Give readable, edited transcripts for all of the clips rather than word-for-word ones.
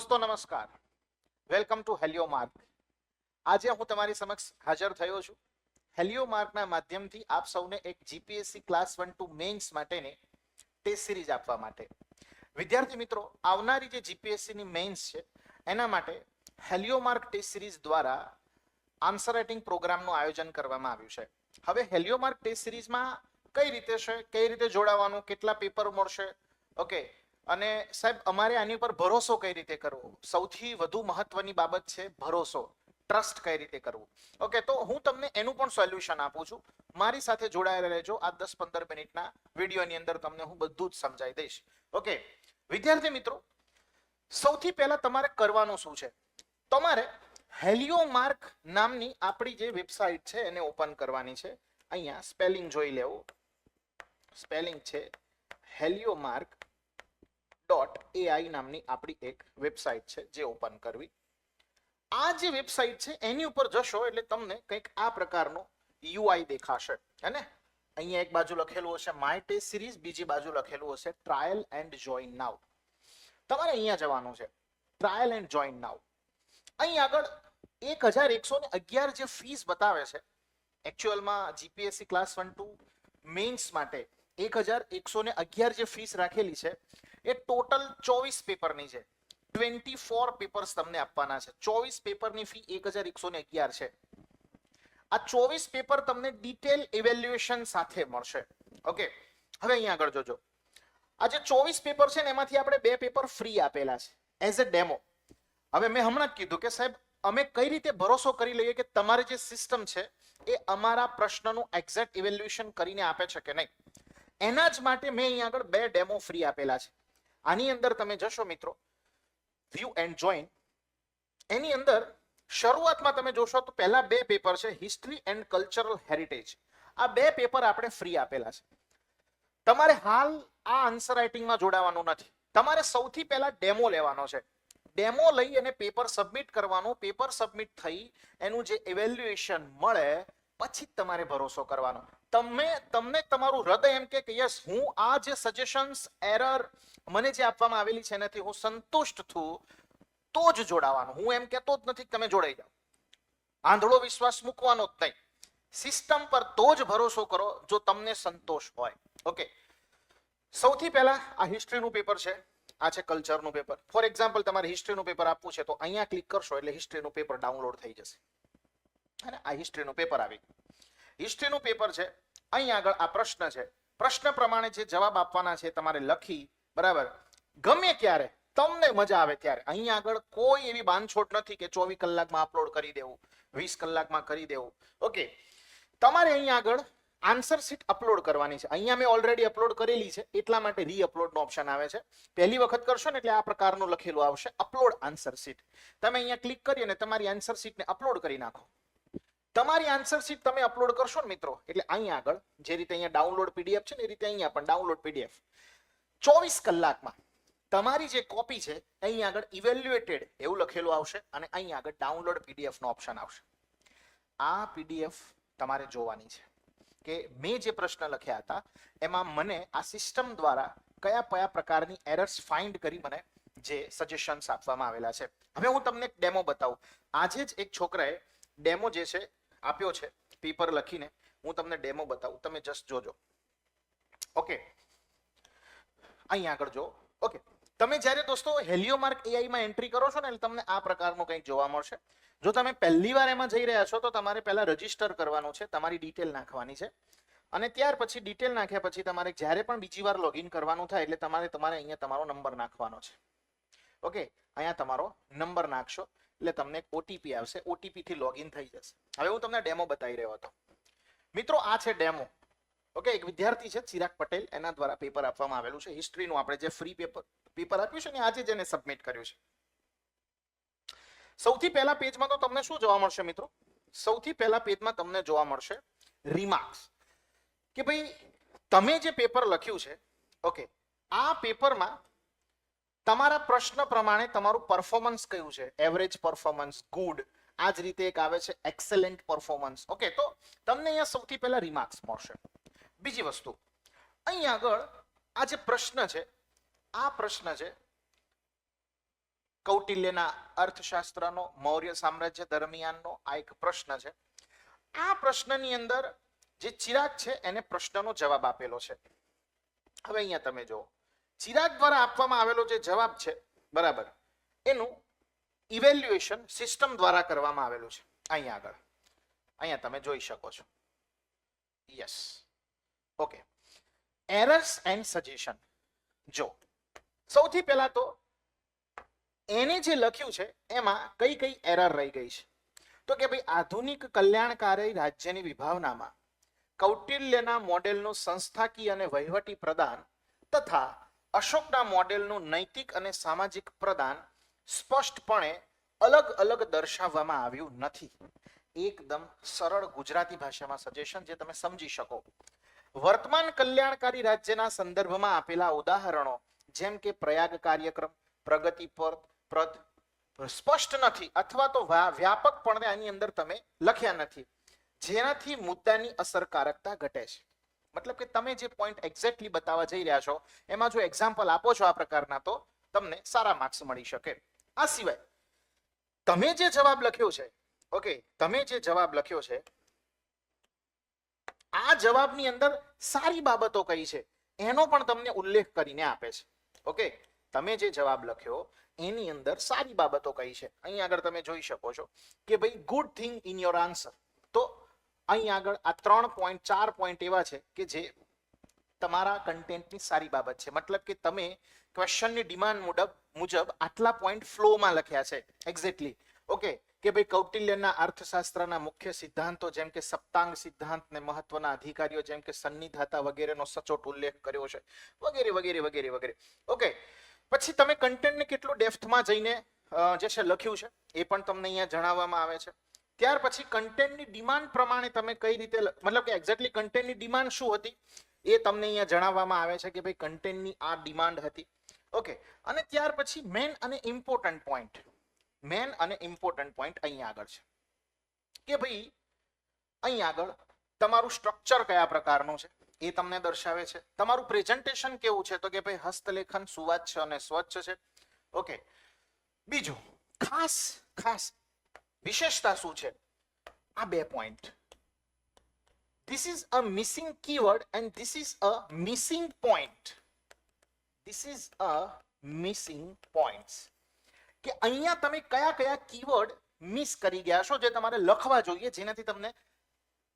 દોસ્તો નમસ્કાર, welcome to હેલિયો mark. આજે હું તમારી સમક્ષ હાજર થયો છું હેલિયો માર્કના માધ્યમથી આપ સૌને એક જીપીએસસી ક્લાસ 1 2 મેઇન્સ માટેની ટેસ્ટ સિરીઝ આપવા માટે. વિદ્યાર્થી મિત્રો, આવનારી જે જીપીએસસીની મેઇન્સ છે એના માટે હેલિયો માર્ક ટેસ્ટ સિરીઝ દ્વારા આન્સર રાઇટિંગ પ્રોગ્રામનું આયોજન કરવામાં આવ્યું છે. હવે હેલિયો માર્ક ટેસ્ટ સિરીઝમાં કઈ રીતે છે, કઈ રીતે જોડાવાનું, કેટલા પેપર મળશે, ઓકે, અને સાહેબ અમારે આની ઉપર ભરોસો કઈ રીતે કરવો, સૌથી વધુ મહત્વની બાબત છે ભરોસો, ટ્રસ્ટ કઈ રીતે કરવું. ઓકે, તો હું તમને એનું પણ સોલ્યુશન આપું છું. મારી સાથે જોડાયેલા રહેજો. આ 10-15 મિનિટના વિડીયોની અંદર તમને હું બધું જ સમજાવી દઈશ. ઓકે વિદ્યાર્થી મિત્રો, સૌથી પહેલા તમારે કરવાનું શું છે, તમારે હેલિયો માર્ક નામની આપણી જે વેબસાઇટ છે એને ઓપન કરવાની છે. અહીંયા સ્પેલિંગ જોઈ લેવું. સ્પેલિંગ છે હેલિયો માર્ક .ai નામની આપણી એક વેબસાઇટ છે જે ઓપન કરવી. આ જે વેબસાઇટ છે એની ઉપર જશો એટલે તમને કંઈક આ પ્રકારનો યુઆઈ દેખાશે. અને અહીંયા એક બાજુ લખેલું હશે માય ટેસ્ટ સિરીઝ, બીજી બાજુ લખેલું હશે ટ્રાયલ એન્ડ જોઈન નાઉ. તમારે અહીંયા જવાનું છે, ટ્રાયલ એન્ડ જોઈન નાઉ. અહીં આગળ 1111 જે ફીસ બતાવે છે, એકચ્યુઅલમાં જીપીએસસી ક્લાસ 1 2 મેઇન્સ માટે 1111 જે ફીસ રાખેલી છે એ ટોટલ 24 પેપરની છે. 24 પેપર્સ તમને આપવાના છે. 24 પેપરની ફી 1111 છે. આ 24 પેપર તમને ડિટેલ ઇવેલ્યુએશન સાથે મળશે. ઓકે, હવે અહીંયા આગળ જોજો. આ જે 24 પેપર છે ને એમાંથી આપણે 2 પેપર ફ્રી આપેલા છે એઝ અ ડેમો. હવે મેં હમણાં જ કીધું કે સાહેબ અમે કઈ રીતે ભરોસો કરી લઈએ કે તમારી જે સિસ્ટમ છે એ અમારા પ્રશ્નનું એક્ઝેક્ટ ઇવેલ્યુએશન કરીને આપે છે કે નહીં. એના જ માટે મેં અહીંયા આગળ 2 ડેમો ફ્રી આપેલા છે. આની અંદર તમે જશો મિત્રો, વ્યૂ એન્ડ જોઈન. એની અંદર શરૂઆતમાં તમે જોશો તો પહેલા 2 પેપર છે હિસ્ટ્રી એન્ડ કલ્ચરલ હેરિટેજ. આ 2 પેપર આપણે ફ્રી આપેલા છે. તમારે હાલ આ આન્સર રાઇટિંગમાં જોડાવાનું નથી. તમારે સૌથી પહેલા ડેમો લેવાનો છે. ડેમો લઈ અને પેપર સબમિટ કરવાનું. પેપર સબમિટ થઈ એનું જે ઇવેલ્યુએશન મળે પછી તમારે ભરોસો કરવાનો. તમને તમારું હૃદય એમ કે યસ, હું આ જે સજેશન્સ એરર મને જે આપવામાં આવેલી છે એનાથી હું સંતુષ્ટ છું, તો જ જોડાવાનું. હું એમ કહેતો જ નથી કે તમે જોડાઈ જાઓ. આંધળો વિશ્વાસ મૂકવાનો જ નહીં. સિસ્ટમ પર તો જ ભરોસો કરો જો તમને સંતોષ હોય. ઓકે, સૌથી પહેલા આ હિસ્ટ્રીનું પેપર છે, આ છે કલ્ચરનું પેપર. ફોર એક્ઝામ્પલ તમારે હિસ્ટ્રીનું પેપર આપવું છે તો અહીંયા ક્લિક કરશો એટલે હિસ્ટ્રીનું પેપર ડાઉનલોડ થઈ જશે. અને આ હિસ્ટ્રીનું પેપર આવી ગયું. હિસ્ટ્રીનું પેપર છે. અહીં આગળ આ પ્રશ્ન છે. પ્રશ્ન પ્રમાણે જે જવાબ આપવાના છે તમારે લખી, બરાબર, ગમે ત્યારે તમને મજા આવે ત્યારે. અહીંયા આગળ કોઈ એવી બાંધછોડ નથી કે 24 કલાકમાં અપલોડ કરી દેવું, 20 કલાકમાં કરી દેવું. ઓકે, તમારે અહીંયા આગળ આન્સર શીટ અપલોડ કરવાની છે. અહીંયા મેં ઓલરેડી અપલોડ કરેલી છે એટલા માટે રી અપલોડનો ઓપ્શન આવે છે. પહેલી વખત કરશો ને એટલે આ પ્રકારનું લખેલું આવશે અપલોડ આન્સર શીટ. તમે અહીંયા ક્લિક કરી અને તમારી આન્સર શીટને અપલોડ કરી નાખો. તમારી આન્સર શીટ તમે અપલોડ કરશો ને મિત્રો એટલે અહીંયા આગળ જે રીતે અહીંયા ડાઉનલોડ પીડીએફ છે ને એ રીતે અહીંયા પણ ડાઉનલોડ પીડીએફ 24 કલાકમાં તમારી જે કોપી છે અહીંયા આગળ ઇવેલ્યુએટેડ એવું લખેલું આવશે અને અહીંયા આગળ ડાઉનલોડ પીડીએફ નો ઓપ્શન આવશે. આ પીડીએફ તમારે જોવાની છે કે મેં જે પ્રશ્ન લખ્યા હતા એમાં મને આ સિસ્ટમ દ્વારા કયા કયા પ્રકારની એરર્સ ફાઇન્ડ કરી મને જે સજેશન્સ આપવામાં આવેલા છે. હવે હું તમને એક ડેમો બતાવું. આજે જ એક છોકરાએ ડેમો જે છે આપ્યો છે પેપર લખીને. હું તમને ડેમો બતાવું, તમે જસ્ટ જોજો. ઓકે, અહીં આગળ જો. ઓકે, તમે જ્યારે દોસ્તો હેલિયો માર્ક એઆઈ માં એન્ટ્રી કરો છો ને એટલે તમને આ પ્રકારનું કંઈક જોવા મળશે. જો તમે પહેલી વાર એમાં જઈ રહ્યા છો તો તમારે પહેલા રજીસ્ટર કરવાનું છે, તમારી ડિટેલ નાખવાની છે અને ત્યાર પછી ડિટેલ નાખ્યા પછી તમારે જ્યારે પણ બીજી વાર લોગિન કરવાનું થાય એટલે તમારે અહીંયા તમારો નંબર નાખવાનો છે. ઓકે, અહીંયા તમારો નંબર નાખશો એટલે તમને એક ઓટીપી આવશે. ઓટીપી થી લોગિન થઈ જશે. હવે હું તમને ડેમો બતાવી રહ્યો હતો મિત્રો. આ છે ડેમો. ઓકે, એક વિદ્યાર્થી છે ચિરાગ પટેલ, એના દ્વારા પેપર આપવામાં આવેલું છે હિસ્ટ્રીનું. આપણે જે ફ્રી પેપર આપ્યું છે ને આજે જ એને સબમિટ કર્યું છે. સૌથી પહેલા પેજમાં તો તમને શું જોવા મળશે મિત્રો? સૌથી પહેલા પેજમાં તમને જોવા મળશે રિમાર્ક્સ, કે ભાઈ તમે જે પેપર લખ્યું છે, ઓકે, આ પેપરમાં તમારા પ્રશ્ન પ્રમાણે તમારું પરફોર્મન્સ કયું છે. એવરેજ પરફોર્મન્સ, ગુડ, આ જ રીતે એક આવે છે એક્સેલન્ટ પરફોર્મન્સ. ઓકે, તો તમને અહીંયા સૌથી પહેલા રિમાર્ક્સ મળશે. બીજી વસ્તુ, અહીં આગળ આ જે પ્રશ્ન છે, આ પ્રશ્ન છે કૌટિલ્યના અર્થશાસ્ત્રનો મૌર્ય સામ્રાજ્ય દરમિયાનનો આ એક પ્રશ્ન છે. આ પ્રશ્નની અંદર જે ચિરાગ છે એને પ્રશ્નનો જવાબ આપેલો છે. હવે અહીંયા તમે જુઓ, ચિરાગ દ્વારા આપવામાં આવેલો જે જવાબ છે બરાબર, એનું ઇવેલ્યુએશન સિસ્ટમ દ્વારા કરવામાં આવેલું છે. અહીંયા આગળ અહીંયા તમે જોઈ શકો છો. Yes, okay. Errors and suggestion. જો સૌથી પહેલા તો એને જે લખ્યું છે એમાં કઈ કઈ એરર રહી ગઈ છે, તો કે ભાઈ આધુનિક કલ્યાણકારી રાજ્યની વિભાવનામાં કૌટિલ્યના મોડેલનું સંસ્થાકીય અને વહીવટી પ્રદાન તથા અશોકના મોડેલનું નૈતિક અને સામાજિક પ્રદાન સ્પષ્ટપણે અલગ અલગ દર્શાવવામાં આવ્યું નથી. એકદમ સરળ ગુજરાતી ભાષામાં સજેશન જે તમે સમજી શકો. વર્તમાન કલ્યાણકારી રાજ્યના સંદર્ભમાં આપેલા ઉદાહરણો જેમ કે પ્રયાગ કાર્યક્રમ, પ્રગતિ પદ સ્પષ્ટ નથી અથવા તો વ્યાપકપણે આની અંદર તમે લખ્યા નથી, જેનાથી મુદ્દાની અસરકારકતા ઘટે છે. મતલબ કે તમે જે પોઈન્ટ એક્ઝેક્ટલી બતાવવા જઈ રહ્યા છો એમાં જો એક્ઝામ્પલ આપો છો આ પ્રકારના તો તમને સારા માર્ક્સ મળી શકે. આ સિવાય તમે જે જવાબ લખ્યો છે, ઓકે, તમે જે જવાબ લખ્યો છે આ જવાબની અંદર સારી બાબતો કઈ છે એનો પણ તમને ઉલ્લેખ કરીને આપે છે. ઓકે, તમે જે જવાબ લખ્યો એની અંદર સારી બાબતો કઈ છે અહીં આગળ તમે જોઈ શકો છો કે ભાઈ good thing in your answer. તો અહીં આગળ આ 3 પોઈન્ટ 4 પોઈન્ટ એવા છે કે જે તમારા કન્ટેન્ટની સારી બાબત છે. મતલબ કે તમે ક્વેશ્ચનની ડિમાન્ડ મુજબ આટલા પોઈન્ટ ફ્લોમાં લખ્યા છે એક્ઝેક્ટલી. ઓકે, કે ભાઈ કૌટિલ્યના અર્થશાસ્ત્રના મુખ્ય સિદ્ધાંતો જેમ કે સપ્તાંગ સિદ્ધાંત ને મહત્વના અધિકારીઓ જેમ કે સન્નિધાતા વગેરેનો સચોટ ઉલ્લેખ કર્યો છે, વગેરે વગેરે વગેરે વગેરે. ઓકે, પછી તમે કન્ટેન્ટને કેટલું ડેપ્થમાં જઈને જે છે લખ્યું છે એ પણ તમને અહીંયા જણાવવામાં આવે છે. ત્યાર પછી કન્ટેન્ટની ડિમાન્ડ પ્રમાણે તમે કઈ રીતે, મતલબ કે એક્ઝેક્ટલી કન્ટેન્ટની ડિમાન્ડ શું હતી એ તમને અહીંયા જણાવવામાં આવે છે કે ભાઈ કન્ટેન્ટની આ ડિમાન્ડ હતી. ઓકે, અને ત્યાર પછી મેન અને ઇમ્પોર્ટન્ટ પોઈન્ટ અહીંયા આગળ છે કે ભાઈ અહીંયા આગળ તમારું સ્ટ્રક્ચર કયા પ્રકારનું છે એ તમને દર્શાવે છે. તમારું પ્રેઝન્ટેશન કેવું છે તો કે ભાઈ હસ્તલેખન સુવાચ્ય અને સ્વચ્છ છે. ઓકે, બીજું ખાસ વિશેષતા શું છે? આ 2 point. This is a missing keyword and this is a missing point. કે અહીંયા તમે કયા કયા કીવર્ડ મિસ કરી ગયા છો જે તમારે લખવા જોઈએ જેનાથી તમને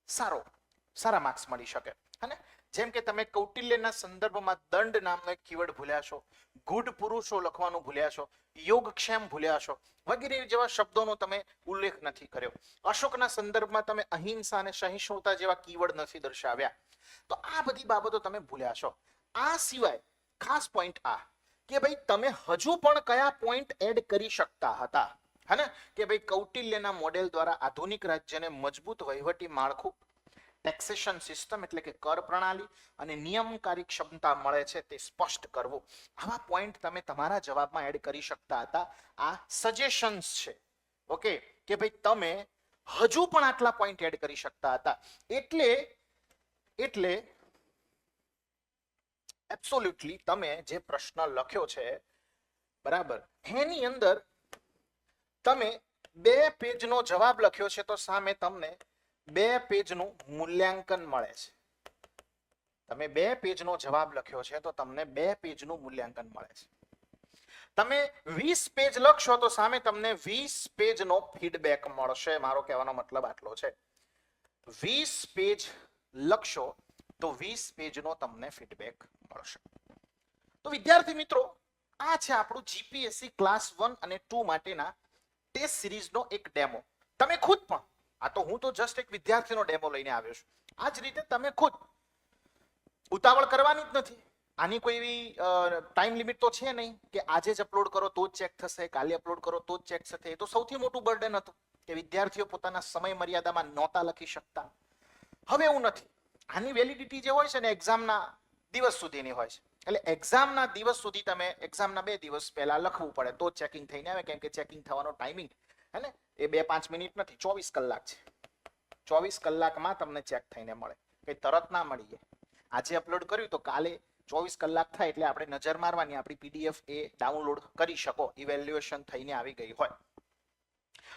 સારા માર્ક્સ મળી શકે. અને જેમ કે તમે કૌટિલ્યના સંદર્ભમાં દંડ નામનો એક કીવર્ડ ભૂલ્યા છો, ગુડ પુરુષો લખવાનું ભૂલ્યા છો, યોગક્ષેમ ભૂલ્યા છો, વગેરે જેવા શબ્દોનો તમે ઉલ્લેખ નથી કર્યો. અશોકના સંદર્ભમાં તમે અહિંસા અને સહિષ્ણુતા જેવા કીવર્ડ નથી દર્શાવ્યા. તો આ બધી બાબતો તમે ભૂલ્યા છો. આ સિવાય ખાસ પોઈન્ટ આ કે ભાઈ તમે હજુ પણ કયા પોઈન્ટ એડ કરી શકતા હતા, હે કે ભાઈ કૌટિલ્યના મોડેલ દ્વારા આધુનિક રાજ્યને મજબૂત વહીવટી માળખું, ટેક્સેશન સિસ્ટમ એટલે કે કર પ્રણાલી અને નિયમનકારી ક્ષમતા મળે છે તે સ્પષ્ટ કરવું. આવા પોઈન્ટ તમે તમારા જવાબમાં એડ કરી શકતા હતા. આ સજેશન્સ છે. ઓકે, કે ભાઈ તમે હજુ પણ આટલા પોઈન્ટ એડ કરી શકતા હતા. એટલે એબ્સોલ્યુટલી તમે જે પ્રશ્ન લખ્યો છે બરાબર એની અંદર તમે 2 પેજનો જવાબ લખ્યો છે તો સામે તમને 2 પેજનું મૂલ્યાંકન મળે છે. તમે 2 પેજનો જવાબ લખ્યો છે તો તમને 2 પેજનું મૂલ્યાંકન મળે છે. તમે 20 પેજ લખશો તો સામે તમને 20 પેજનો ફીડબેક મળશે. મારો કહેવાનો મતલબ આટલો છે. 20 પેજ લખશો તો 20 પેજનો તમને ફીડબેક મળશે. તો વિદ્યાર્થી મિત્રો, આ છે આપણું જીપીએસસી ક્લાસ 1 અને 2 માટેના ટેસ્ટ સિરીઝનો એક ડેમો. તમે ખુદ પણ, આ તો હું તો જસ્ટ એક વિદ્યાર્થીનો ડેમો લઈને આવ્યો છું, આ જ રીતે તમે ખુદ ઉતાવળ કરવાની જ નથી. આની કોઈ એવી ટાઈમ લિમિટ તો છે નહીં કે આજે જ અપલોડ કરો તો જ ચેક થશે, કાલે અપલોડ કરો તો જ ચેક થશે. એ તો સૌથી મોટું બર્ડન હતું કે વિદ્યાર્થીઓ પોતાના સમય મર્યાદામાં નહોતા લખી શકતા. હવે એવું નથી. આની વેલિડિટી જે હોય છે ને એક્ઝામના દિવસ સુધીની હોય છે. એટલે એક્ઝામના દિવસ સુધી તમે એક્ઝામના 2 દિવસ પહેલા લખવું પડે તો ચેકિંગ થઈને આવે, કેમ કે ચેકિંગ થવાનો ટાઈમિંગ હે ને એ 2-5 મિનિટ નથી, 24 કલાક છે. 24 કલાકમાં તમને ચેક થઈને મળે, કઈ તરત ના મળી જાય. આજે અપલોડ કર્યું તો કાલે 24 કલાક થાય એટલે આપણે નજર મારવાની, આપણી પીડીએફ એ ડાઉનલોડ કરી શકો ઇવેલ્યુએશન થઈને આવી ગઈ હોય.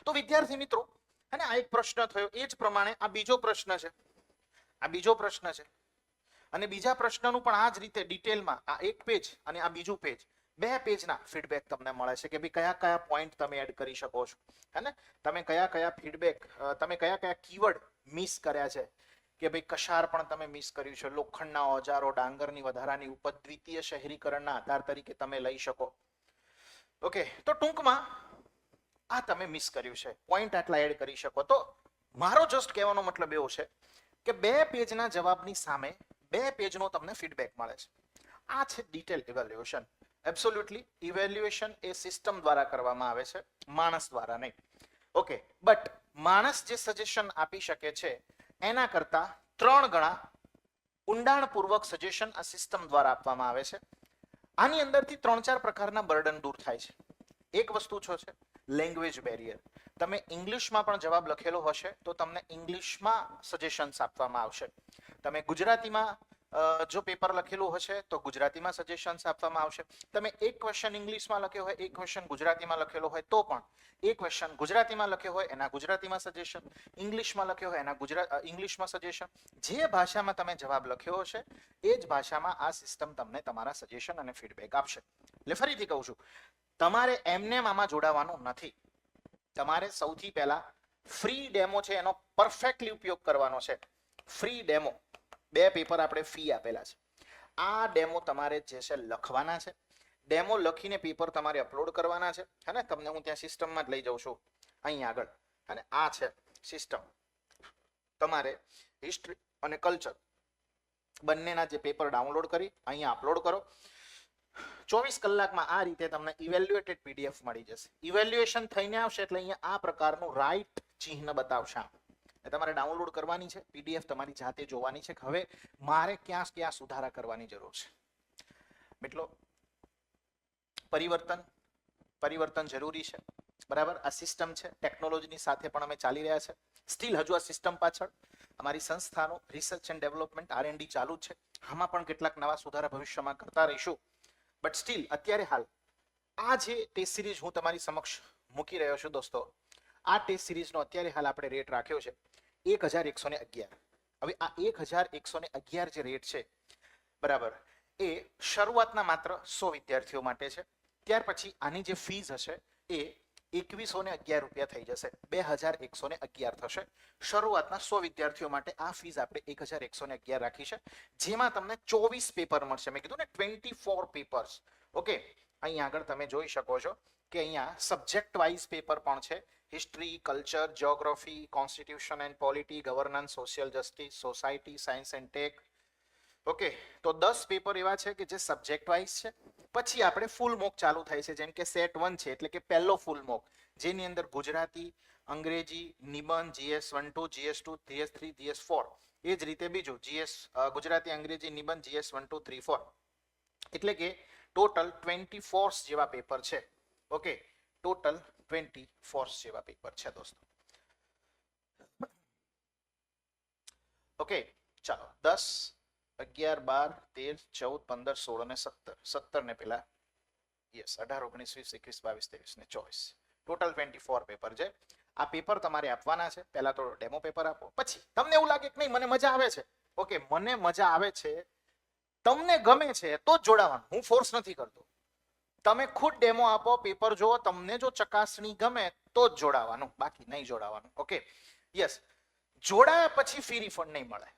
તો વિદ્યાર્થી મિત્રો, અને આ એક પ્રશ્ન થયો, એ જ પ્રમાણે આ બીજો પ્રશ્ન છે, આ બીજો પ્રશ્ન છે, અને બીજા પ્રશ્નનું પણ આ જ રીતે ડિટેલમાં આ એક પેજ અને આ બીજું પેજ, બે પેજના ફીડબેક તમને મળે છે કે ભાઈ કયા કયા પોઈન્ટ તમે એડ કરી શકો છો, હે ને, તમે કયા કયા ફીડબેક, તમે કયા કયા કીવર્ડ મિસ કર્યા છે, કે ભાઈ કશાર પણ તમે મિસ કર્યું છે, લોખંડના ઓજારો, ડાંગરની વધારાની ઉપજ દ્વિતીય શહેરીકરણના આધાર તરીકે તમે લઈ શકો. ઓકે, તો ટૂંકમાં આ તમે મિસ કર્યું છે, પોઈન્ટ આટલા એડ કરી શકો. તો મારો જસ્ટ કહેવાનો મતલબ એવો છે કે બે પેજના જવાબની સામે બે પેજનો તમને ફીડબેક મળે છે. આ છે ડિટેલ ઇવેલ્યુએશન. એબ્સોલ્યુટલી ઇવેલ્યુએશન એ સિસ્ટમ દ્વારા કરવામાં આવે છે, માણસ દ્વારા નહીં. ઓકે, બટ માણસ જે સજેશન આપી શકે છે એના કરતા 3 ગણા ઊંડાણપૂર્વક સજેશન આ સિસ્ટમ દ્વારા આપવામાં આવે છે. આની અંદરથી 3-4 પ્રકારના બર્ડન દૂર થાય છે. એક વસ્તુ છે લેંગ્વેજ બેરિયર. તમે ઇંગ્લિશમાં પણ જવાબ લખેલો હશે તો તમને ઇંગ્લિશમાં સજેશન્સ આપવામાં આવશે. તમે ગુજરાતીમાં જો પેપર લખેલું હશે તો ગુજરાતીમાં સજેશન્સ આપવામાં આવશે. તમે એક ક્વેશ્ચન ઇંગ્લિશમાં લખ્યો હોય, એક ક્વેશ્ચન ગુજરાતીમાં લખેલો હોય તો પણ એક ક્વેશ્ચન ગુજરાતીમાં લખ્યો હોય એના ગુજરાતીમાં સજેશન, ઇંગ્લિશમાં લખ્યો હોય એના ઇંગ્લિશમાં સજેશન. જે ભાષામાં તમે જવાબ લખ્યો હશે એ જ ભાષામાં આ સિસ્ટમ તમને તમારા સજેશન અને ફીડબેક આપશે. એટલે ફરીથી કહું છું, તમારે એમને આમાં જોડાવાનું નથી. તમારે સૌથી પહેલા ફ્રી ડેમો છે એનો પરફેક્ટલી ઉપયોગ કરવાનો છે. ફ્રી ડેમો, 2 પેપર આપણે ફી આપેલા છે. આ ડેમો તમારે જે છે લખવાના છે. ડેમો લખીને પેપર તમારે અપલોડ કરવાના છે, હે ને. તમને હું ત્યાં સિસ્ટમમાં જ લઈ જાઉં છું અહીં આગળ, અને આ છે સિસ્ટમ. તમારે હિસ્ટ્રી અને કલ્ચર બંનેના જે પેપર ડાઉનલોડ કરી અહીંયા અપલોડ કરો. 24 કલાકમાં આ રીતે તમને ઇવેલ્યુએટેડ પીડીએફ મળી જશે. ઇવેલ્યુએશન થઈને આવશે એટલે અહીંયા આ પ્રકારનું રાઈટ ચિહ્ન બતાવશે. તમારે ડાઉનલોડ કરવાની છે, પીડીએફ તમારી જાતે જોવાની છે કે હવે મારે ક્યાં ક્યાં સુધારા કરવાની જરૂર છે. મિત્રો, પરિવર્તન જરૂરી છે, બરાબર. આ સિસ્ટમ છે, ટેકનોલોજીની સાથે પણ અમે ચાલી રહ્યા છે. સ્ટીલ હજુ આ સિસ્ટમ પાછળ અમારી સંસ્થાનો રિસર્ચ એન્ડ ડેવલપમેન્ટ R&D ચાલુ જ છે. આમાં પણ કેટલાક નવા સુધારા ભવિષ્યમાં કરતા રહીશું. બટ સ્ટીલ અત્યારે હાલ આ જે ટેસ્ટ સિરીઝ હું તમારી સમક્ષ મૂકી રહ્યો છું દોસ્તો, આ ટેસ્ટ સિરીઝનો અત્યારે હાલ આપણે રેટ રાખ્યો છે 1111. હવે આ 1111 જે રેટ છે, બરાબર, એ શરૂઆતના માત્ર 100 વિદ્યાર્થીઓ માટે છે. ત્યાર પછી આની જે ફીસ હશે એ 2111 રૂપિયા થઈ જશે, 2111 થશે. શરૂઆતના 100 વિદ્યાર્થીઓ માટે આ ફીસ આપણે 1111 રાખી છે, જેમાં તમને 24 પેપર મળશે. મેં કીધું ને 24 પેપર્સ. ઓકે, અહીંયા આગળ તમે જોઈ શકો છો કે અહીંયા સબ્જેક્ટ વાઇઝ પેપર પણ છે. History, culture, geography, constitution and polity, governance, social justice, society, science and tech. Okay, તો 10 પેપર એવા છે કે જે સબ્જેક્ટ વાઇઝ છે. પછી આપણે ફૂલ મોક ચાલુ થાય છે, જેમ કે સેટ 1 છે એટલે કે પહેલો ફૂલ મોક, જેની અંદર ગુજરાતી, અંગ્રેજી, નિબંધ, GS1 2, GS2, GS3, GS4. એ જ રીતે બીજું ગુજરાતી, અંગ્રેજી, નિબંધ, GS1 2 3 4. એટલે કે ટોટલ 24 જેવા પેપર છે. ઓકે, ટોટલ 24 જેવા પેપર છે દોસ્તો. ઓકે, ચાલો 10 11 12 13 14 15 16 અને 17 ને પેલા યસ 18 19 20 21 22 23 ને 24, ટોટલ 24 પેપર છે. આ પેપર તમારે આપવાના છે. પહેલા તો ડેમો પેપર આપો, પછી તમને એવું લાગે કે નહીં મને મજા આવે છે, ઓકે, મને મજા આવે છે, તમને ગમે છે તો જ જોડાવાનું. હું ફોર્સ નથી કરતો. તમે ખુદ ડેમો આપો, પેપર જુઓ, તમને જો ચકાસણી ગમે તો જ જોડાવાનું, બાકી નહીં જોડાવાનું. Okay, yes. જોડાયા પછી ફી રિફંડ નહીં મળે.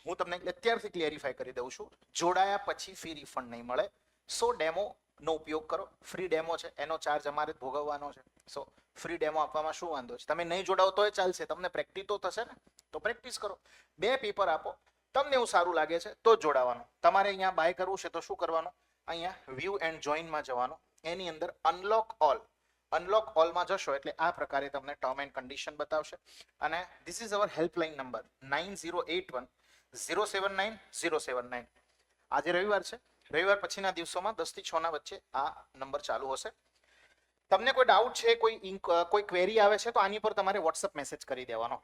હું તમને અત્યારથી ક્લેરિફાઈ કરી દઉં છું, જોડાયા પછી ફી રિફંડ નહીં મળે. સો ડેમો નો ઉપયોગ કરો. ફ્રી ડેમો છે એનો ચાર્જ અમારે ભોગવવાનો છે. સો ફ્રી ડેમો આપવામાં શું વાંધો છે? તમે નહીં જોડાવો તોય ચાલશે, તમને પ્રેક્ટિસ તો થશે ને, તો પ્રેક્ટિસ કરો. 2 પેપર આપો, તમને એવું સારું લાગે છે તો જોડાવાનું. તમારે અહીંયા બાય કરવું છે તો શું કરવાનું? અહીંયા વ્યૂ એન્ડ જોઈનમાં જવાનું. એની અંદર અનલોક ઓલમાં જશો એટલે આ પ્રકારે તમને ટર્મ એન્ડ કન્ડિશન બતાવશે. અને this is our helpline number 9081 079 079. આજે રવિવાર છે, રવિવાર પછીના દિવસોમાં 10 થી 6 ના વચ્ચે આ નંબર ચાલુ હશે. તમને કોઈ ડાઉટ છે, કોઈ ક્વેરી આવે છે તો આની પર તમારે વોટ્સઅપ મેસેજ કરી દેવાનો.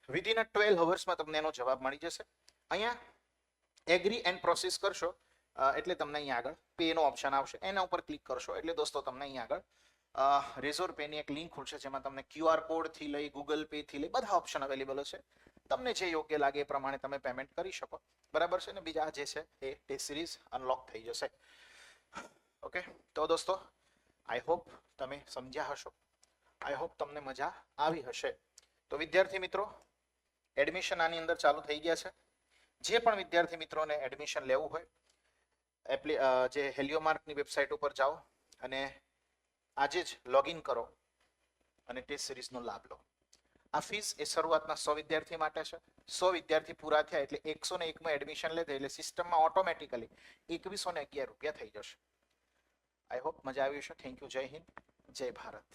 વિધિન 12 અવર્સમાં તમને એનો જવાબ મળી જશે. અહીંયા એગ્રી એન્ડ પ્રોસેસ કરશો એટલે તમને અહીંયા આગળ પેનો ઓપ્શન આવશે, એના ઉપર ક્લિક કરશો એટલે દોસ્તો તમને અહીંયા આગળ રેઝોર પેની એક લિંક ખુલશે, જેમાં તમને QR કોડથી લઈ ગૂગલ પે થી લઈ બધા ઓપ્શન અવેલેબલ છે. તમને જે યોગ્ય લાગે એ પ્રમાણે તમે પેમેન્ટ કરી શકો, બરાબર છે ને. બીજા જે છે એ ટેસ્ટ સિરીઝ અનલોક થઈ જશે. ઓકે, તો દોસ્તો આઈ હોપ તમે સમજ્યા હશો, આઈ હોપ તમને મજા આવી હશે. તો વિદ્યાર્થી મિત્રો, એડમિશન આની અંદર ચાલુ થઈ ગયા છે. જે પણ વિદ્યાર્થી મિત્રોને એડમિશન લેવું હોય જે હેલિયોમાર્કની વેબસાઇટ ઉપર જાઓ અને આજે જ લોગિન કરો અને ટેસ્ટ સિરીઝનો લાભ લો. આ ફીસ એ શરૂઆતના 100 વિદ્યાર્થી માટે છે. 100 વિદ્યાર્થી પૂરા થયા એટલે 101માં એડમિશન લેતે એટલે સિસ્ટમમાં ઓટોમેટિકલી 2111 રૂપિયા થઈ જશે. આઈ હોપ મજા આવી હશે. Thank you. જય હિન્દ, જય ભારત.